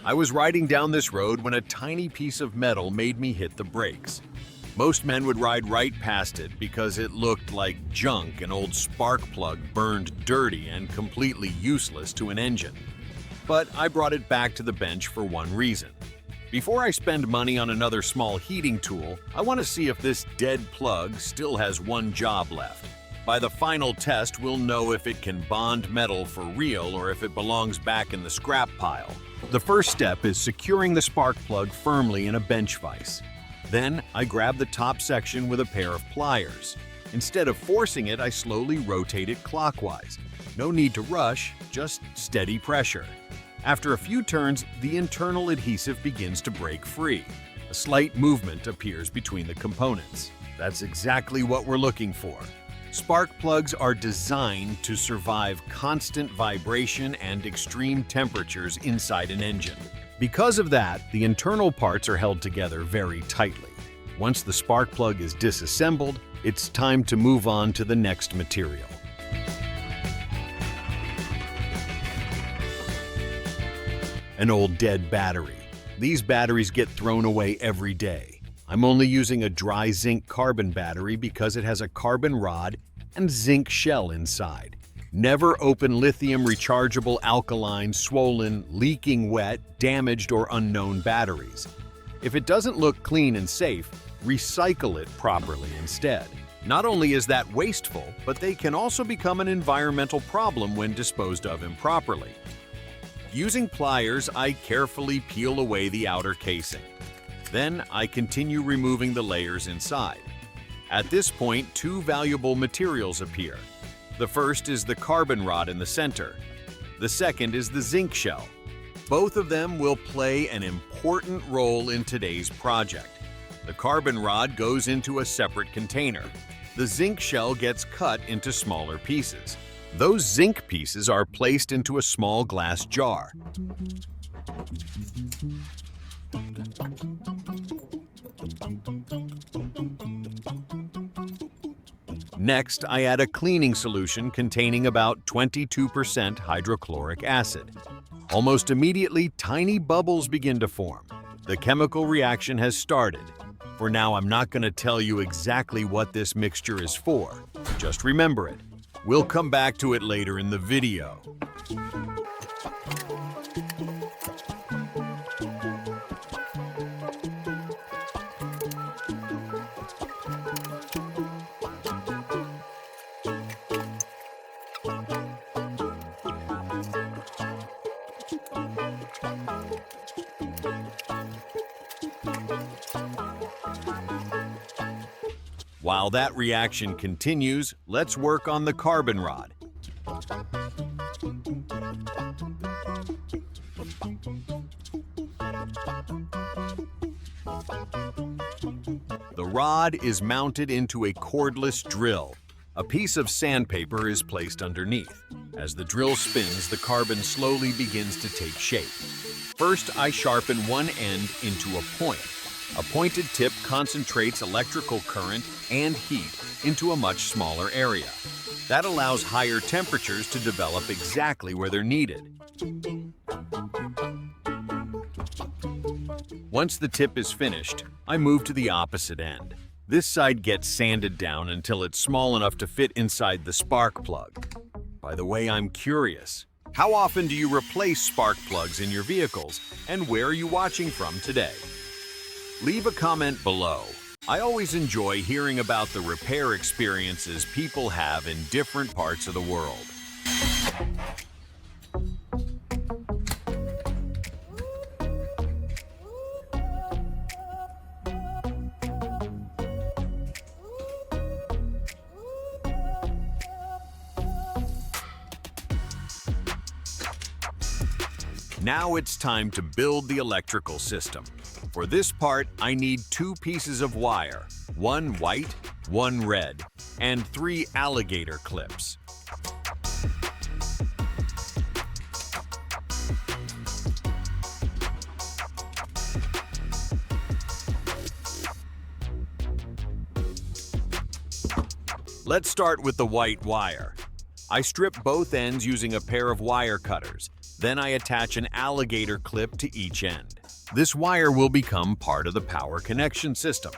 I was riding down this road when a tiny piece of metal made me hit the brakes. Most men would ride right past it because it looked like junk, an old spark plug burned dirty and completely useless to an engine. But I brought it back to the bench for one reason. Before I spend money on another small heating tool, I want to see if this dead plug still has one job left. By the final test, we'll know if it can bond metal for real or if it belongs back in the scrap pile. The first step is securing the spark plug firmly in a bench vise. Then, I grab the top section with a pair of pliers. Instead of forcing it, I slowly rotate it clockwise. No need to rush, just steady pressure. After a few turns, the internal adhesive begins to break free. A slight movement appears between the components. That's exactly what we're looking for. Spark plugs are designed to survive constant vibration and extreme temperatures inside an engine. Because of that, the internal parts are held together very tightly. Once the spark plug is disassembled, it's time to move on to the next material. An old dead battery. These batteries get thrown away every day. I'm only using a dry zinc carbon battery because it has a carbon rod and zinc shell inside. Never open lithium rechargeable alkaline, swollen, leaking wet, damaged, or unknown batteries. If it doesn't look clean and safe, recycle it properly instead. Not only is that wasteful, but they can also become an environmental problem when disposed of improperly. Using pliers, I carefully peel away the outer casing. Then I continue removing the layers inside. At this point, two valuable materials appear. The first is the carbon rod in the center. The second is the zinc shell. Both of them will play an important role in today's project. The carbon rod goes into a separate container. The zinc shell gets cut into smaller pieces. Those zinc pieces are placed into a small glass jar. Next, I add a cleaning solution containing about 22% hydrochloric acid. Almost immediately, tiny bubbles begin to form. The chemical reaction has started. For now, I'm not going to tell you exactly what this mixture is for. Just remember it. We'll come back to it later in the video. While that reaction continues, let's work on the carbon rod. The rod is mounted into a cordless drill. A piece of sandpaper is placed underneath. As the drill spins, the carbon slowly begins to take shape. First, I sharpen one end into a point. A pointed tip concentrates electrical current and heat into a much smaller area. That allows higher temperatures to develop exactly where they're needed. Once the tip is finished, I move to the opposite end. This side gets sanded down until it's small enough to fit inside the spark plug. By the way, I'm curious. How often do you replace spark plugs in your vehicles, and where are you watching from today? Leave a comment below. I always enjoy hearing about the repair experiences people have in different parts of the world. Now it's time to build the electrical system. For this part, I need 2 pieces of wire, one white, one red, and 3 alligator clips. Let's start with the white wire. I strip both ends using a pair of wire cutters. Then I attach an alligator clip to each end. This wire will become part of the power connection system.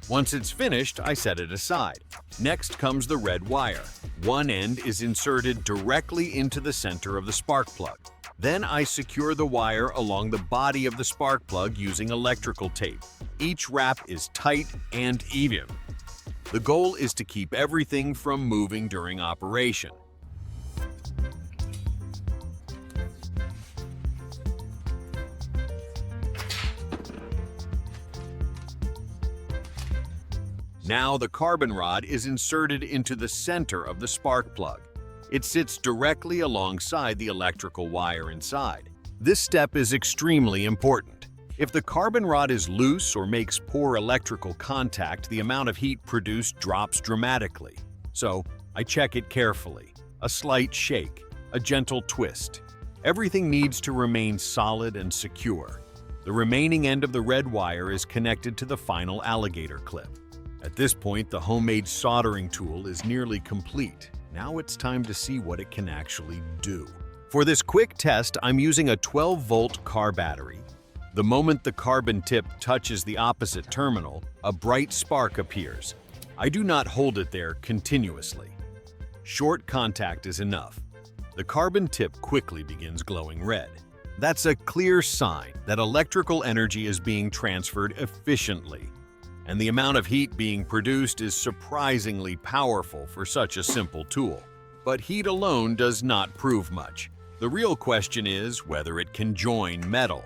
Once it's finished, I set it aside. Next comes the red wire. One end is inserted directly into the center of the spark plug. Then I secure the wire along the body of the spark plug using electrical tape. Each wrap is tight and even. The goal is to keep everything from moving during operation. Now the carbon rod is inserted into the center of the spark plug. It sits directly alongside the electrical wire inside. This step is extremely important. If the carbon rod is loose or makes poor electrical contact, the amount of heat produced drops dramatically. So I check it carefully. A slight shake, a gentle twist. Everything needs to remain solid and secure. The remaining end of the red wire is connected to the final alligator clip. At this point, the homemade soldering tool is nearly complete. Now it's time to see what it can actually do. For this quick test, I'm using a 12-volt car battery. The moment the carbon tip touches the opposite terminal, a bright spark appears. I do not hold it there continuously. Short contact is enough. The carbon tip quickly begins glowing red. That's a clear sign that electrical energy is being transferred efficiently. And the amount of heat being produced is surprisingly powerful for such a simple tool. But heat alone does not prove much. The real question is whether it can join metal.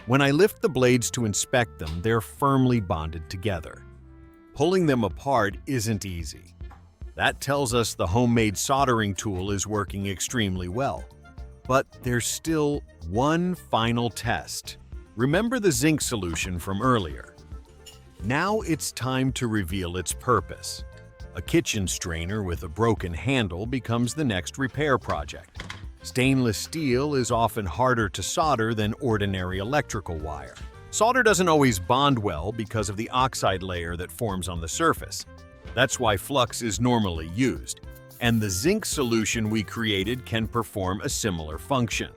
When I lift the blades to inspect them, they're firmly bonded together. Pulling them apart isn't easy. That tells us the homemade soldering tool is working extremely well. But there's still one final test. Remember the zinc solution from earlier? Now it's time to reveal its purpose. A kitchen strainer with a broken handle becomes the next repair project. Stainless steel is often harder to solder than ordinary electrical wire. Solder doesn't always bond well because of the oxide layer that forms on the surface. That's why flux is normally used, and the zinc solution we created can perform a similar function.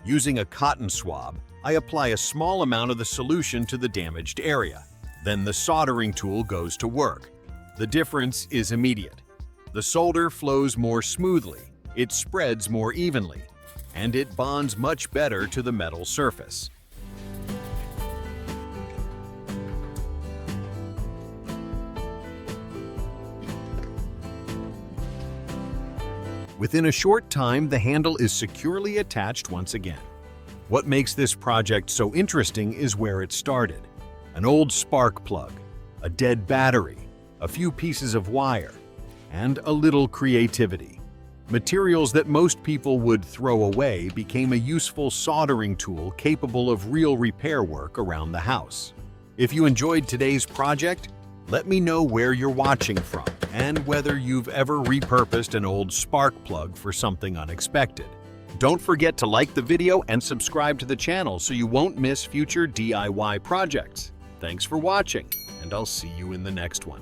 Using a cotton swab, I apply a small amount of the solution to the damaged area. Then the soldering tool goes to work. The difference is immediate. The solder flows more smoothly, it spreads more evenly, and it bonds much better to the metal surface. Within a short time, the handle is securely attached once again. What makes this project so interesting is where it started. An old spark plug, a dead battery, a few pieces of wire, and a little creativity. Materials that most people would throw away became a useful soldering tool capable of real repair work around the house. If you enjoyed today's project, let me know where you're watching from and whether you've ever repurposed an old spark plug for something unexpected. Don't forget to like the video and subscribe to the channel so you won't miss future DIY projects. Thanks for watching, and I'll see you in the next one.